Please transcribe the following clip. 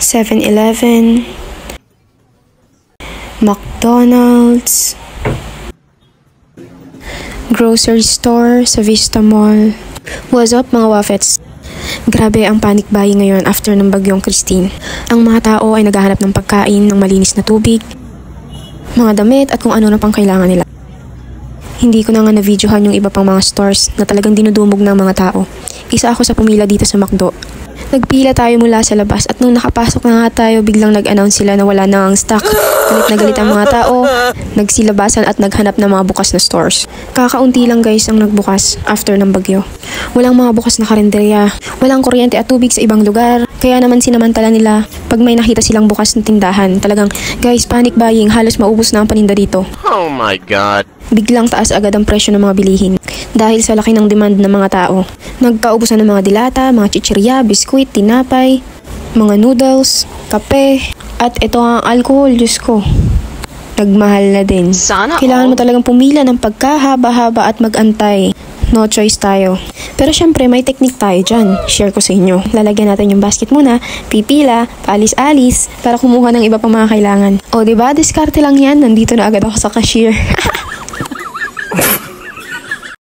7-Eleven, McDonald's, grocery store sa Vista Mall. What's up mga wafets? Grabe ang panic buying ngayon after ng bagyong Christine. Ang mga tao ay naghahanap ng pagkain, ng malinis na tubig, mga damit at kung ano na pang kailangan nila. Hindi ko na nga na-videohan yung iba pang mga stores na talagang dinudumog ng mga tao. Isa ako sa pumila dito sa McDo. Nagpila tayo mula sa labas at nung nakapasok na nga tayo, biglang nag-announce sila na wala na ang stock. Galit na galit ang mga tao, nagsilabasan at naghanap ng mga bukas na stores. Kakaunti lang guys ang nagbukas after ng bagyo. Walang mga bukas na karinderya, walang kuryente at tubig sa ibang lugar. Kaya naman sinamantala nila pag may nakita silang bukas na tindahan. Talagang guys, panic buying, halos maubos na ang paninda dito. Oh my God! Biglang taas agad ang presyo ng mga bilihin dahil sa laki ng demand ng mga tao. Nagpaubusan ng mga dilata, mga chichirya, biskuit, tinapay, mga noodles, kape, at ito ang alcohol, Diyos ko. Nagmahal na din. Kailangan mo talagang pumila ng pagkahaba-haba at magantay. No choice tayo. Pero syempre may technique tayo dyan. Share ko sa inyo. Lalagyan natin yung basket muna, pipila, paalis-alis, para kumuha ng iba pang mga kailangan. O diba, diskarte lang yan. Nandito na agad ako sa cashier.